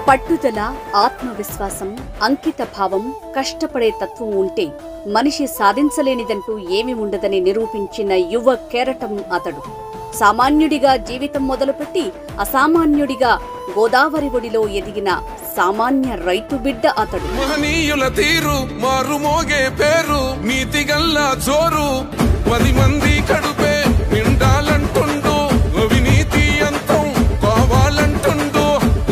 పట్టుదల, ఆత్మవిశ్వాసం, అంకిత భావం, కష్టపడే తత్వం ఉంటే మనిషి సాధించలేనిదంటూ ఏమీ ఉండదని నిరూపించిన యువ కెరటం అతడు. సామాన్యుడిగా జీవితం మొదలుపెట్టి అసామాన్యుడిగా గోదావరి ఒడిలో ఎదిగిన సామాన్య రైతు బిడ్డ అతడు. మహనీయుల తీరు, మారుమోగే పేరు, నీతిగల్లా జోరు, 10 మంది కడుపే నిండాలంటుండు, అవినీతి అంతం కావాలంటుండు,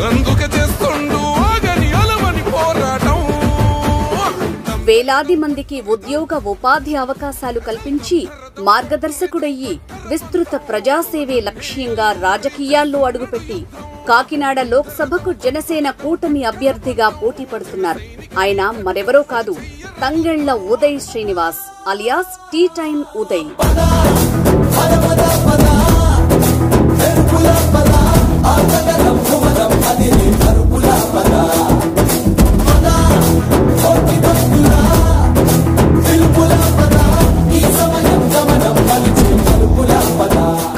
అందుకే చేస్తుండు ఆగని అలవని పోరాటం. వేలాది మందికి ఉద్యోగ ఉపాధి అవకాశాలు కల్పించి మార్గదర్శకుడయ్యి విస్తృత ప్రజాసేవే లక్ష్యంగా రాజకీయాల్లో అడుగుపెట్టి కాకినాడ లోక్సభకు జనసేన కూటమి అభ్యర్థిగా పోటీ పడుతున్నారు. ఆయన మరెవరో కాదు, Tangella Uday Srinivas alias tea time Uday.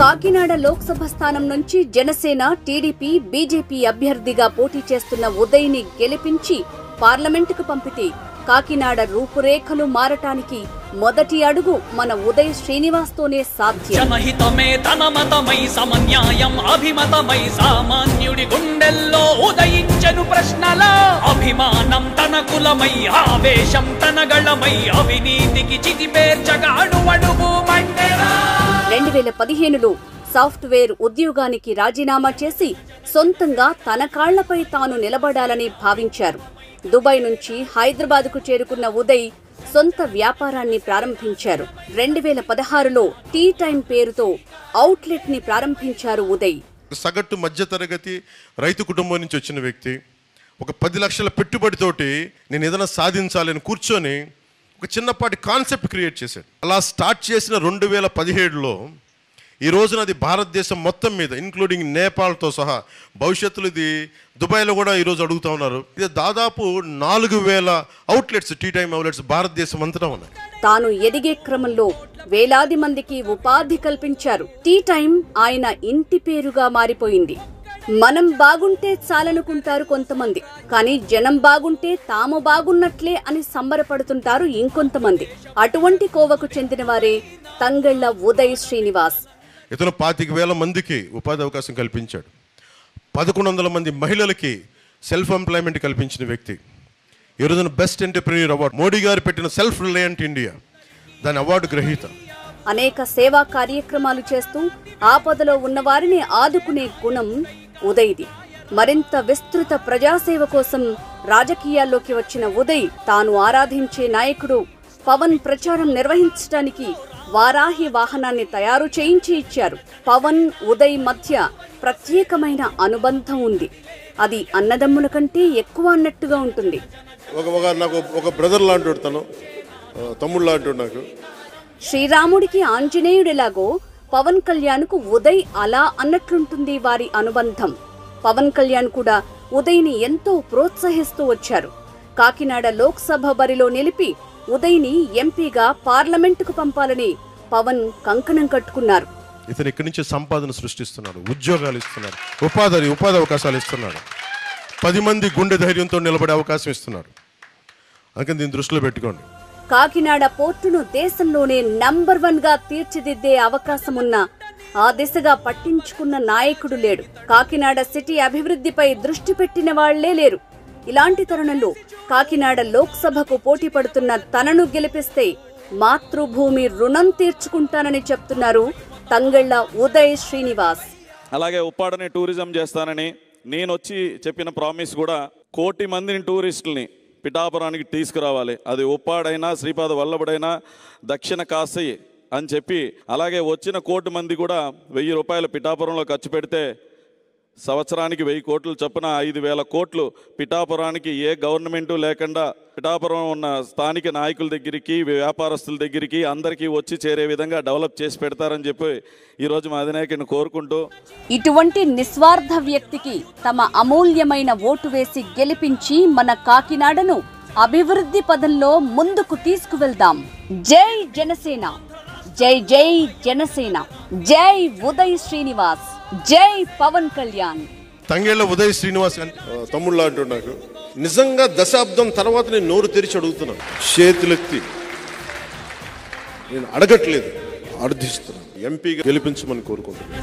Kakinada Lok Sabha స్థానం నుంచి జనసేన, టీడీపీ, బీజేపీ అభ్యర్థిగా పోటీ చేస్తున్న ఉదయ్ని గెలిపించి పార్లమెంటుకు పంపితే కాకినాడ రూపురేఖలు మారటానికి మొదటి అడుగు మన ఉదయ్ శ్రీనివాస్తోనే సాధ్యం. జనహితమే తన మతమై సమన్యాయం అభిమతమై సామాన్యుడి గుండెల్లో ఉదయించెను ప్రశ్నల అభిమానం తన కులమై ఆవేశం తన గళమై అవినీతికి చితిపేర్చగా అడుగడుగు మండెరా. 2015లో సాఫ్ట్వేర్ ఉద్యోగానికి రాజీనామా చేసి సొంతంగా తన కాళ్లపై తాను నిలబడాలని భావించారు. దుబాయ్ నుంచి హైదరాబాద్కు చేరుకున్న ఉదయ్ సొంత వ్యాపారాన్ని ప్రారంభించారు. 2016లో టీ టైం పేరుతో అవుట్లెట్ ని ప్రారంభించారు ఉదయ్. సగటు మధ్యతరగతి రైతు కుటుంబం నుంచి వచ్చిన వ్యక్తి, ఒక 10 లక్షల పెట్టుబడితోటి నేను ఏదైనా సాధించాలని కూర్చొని ఒక చిన్నపాటి కాన్సెప్ట్ క్రియేట్ చేశాడు. అలా స్టార్ట్ చేసిన 2017లో ఈ రోజున అది భారతదేశం మొత్తం మీద ఇంక్లూడింగ్ నేపాల్తో సహా, భవిష్యత్తులో ఇది దుబాయ్లో కూడా ఈరోజు అడుగుతూ ఉన్నారు. ఇది దాదాపు 4000 అవుట్లెట్స్, టీ టైమ్ అవుట్లెట్స్ భారతదేశం అంతటా ఉన్నాయి. తాను ఎదిగే క్రమంలో వేలాది మందికి ఉపాధి కల్పించారు. టీ టైం ఆయన ఇంటి పేరుగా మారిపోయింది. మనం బాగుంటే చాలనుకుంటారు కొంతమంది, కానీ జనం బాగుంటే తాము బాగున్నట్లే అని సంబరపడుతుంటారు ఇంకొంతమంది. అటువంటి కోవకు చెందిన వారే తంగెళ్ల ఉదయ్ శ్రీనివాస్. ఇతను 25,000 మందికి ఉపాధి అవకాశం కల్పించాడు. 1100 మంది మహిళలకి సెల్ఫ్ ఎంప్లాయ్మెంట్ కల్పించిన వ్యక్తి. ఈ రోజున బెస్ట్ ఎంటర్‌ప్రెన్యూర్ అవార్డు, మోడీ గారు పెట్టిన సెల్ఫ్ రిలయంట్ ఇండియా దాని అవార్డు గ్రహీత. అనేక సేవా కార్యక్రమాలు చేస్తూ ఆపదలో ఉన్నవారిని ఆదుకునే గుణం ఉదయ్ది. మరింత విస్తృత ప్రజాసేవ కోసం రాజకీయాల్లోకి వచ్చిన ఉదయ్ తాను ఆరాధించే నాయకుడు పవన్ ప్రచారం నిర్వహించడానికి వారాహి వాహనాన్ని తయారు చేయించి ఇచ్చారు. పవన్, ఉదయ్ మధ్య ప్రత్యేకమైన అనుబంధం ఉంది. అది అన్నదమ్ముల కంటే ఎక్కువ అన్నట్టుగా ఉంటుంది. నాకు ఒక బ్రదర్ లాంటి తను, తమ్ముడు లాంటి నాకు. శ్రీరాముడికి ఆంజనేయుడిలాగో పవన్ కళ్యాణ్కు ఉదయ్ అలా అన్నట్లుంటుంది వారి అనుబంధం. పవన్ కళ్యాణ్ కూడా ఉదయ్ని ఎంతో ప్రోత్సహిస్తూ వచ్చారు. కాకినాడ లోక్సభ బరిలో నిలిపి ఉదయ్ని ఎంపీగా పార్లమెంటుకు పంపాలని పవన్ కంకణం కట్టుకున్నారు. ఇతను ఇక్కడి నుంచి సంపాదన సృష్టిస్తున్నాడు, ఉద్యోగాలు ఇస్తున్నాడు, ఉపాధి అవకాశాలు ఇస్తున్నాడు, 10 మంది గుండె ధైర్యంతో నిలబడే అవకాశం ఇస్తున్నాడు. అందుకని దీన్ని దృష్టిలో పెట్టుకోండి. కాకినాడ పోర్టును దేశంలోనే నంబర్ 1గా తీర్చిదిద్దే అవకాశమున్నా ఆ దిశగా పట్టించుకున్న నాయకుడు లేడు. కాకినాడ సిటీ అభివృద్ధిపై దృష్టి పెట్టిన వాళ్లే లేరు. ఇలాంటి తరుణంలో కాకినాడ లోక్సభకు పోటీ పడుతున్న తనను గెలిపిస్తే మాతృభూమి రుణం తీర్చుకుంటానని చెప్తున్నారు తంగెళ్ల ఉదయ్ శ్రీనివాస్. అలాగే ఉప్పాడని టూరిజం చేస్తానని నేను వచ్చి చెప్పిన ప్రామిస్ కూడా 1 కోటి మందిని టూరిస్టుల్ని పిఠాపురానికి తీసుకురావాలి. అది ఉప్పాడైనా, శ్రీపాద వల్లభుడైనా, దక్షిణ కాశీ అని చెప్పి, అలాగే వచ్చిన 1 కోటి మంది కూడా 1000 రూపాయలు పిఠాపురంలో ఖర్చు పెడితే సంవత్సరానికి 1000 కోట్లు చొప్పున 5,000 కోట్లు పిఠాపురానికి ఏ గవర్నమెంటు లేకుండా పిఠాపురం ఉన్న స్థానిక నాయకుల దగ్గరికి, వ్యాపారస్తుల దగ్గరికి అందరికీ వచ్చి చేరే విధంగా డెవలప్ చేసి పెడతారని చెప్పి ఈరోజు మా అధినాయకుడిని కోరుకుంటూ, ఇటువంటి నిస్వార్థ వ్యక్తికి తమ అమూల్యమైన ఓటు వేసి గెలిపించి మన కాకినాడను అభివృద్ధి పదంలో ముందుకు తీసుకువెళ్దాం. జై జనసేన, జై జై జనసేన, జై ఉదయ్ శ్రీనివాస్, జై పవన్ కళ్యాణ్. తంగేళ్ల ఉదయ్ శ్రీనివాస్ తమ్ముళ్ళు అంటూ నాకు నిజంగా దశాబ్దం తర్వాత నేను నోరు తెరిచి అడుగుతున్నాను, చేతులెత్తి నేను అడగట్లేదు, అర్థిస్తున్నాను. ఎంపీగా గెలిపించమని కోరుకుంటున్నాను.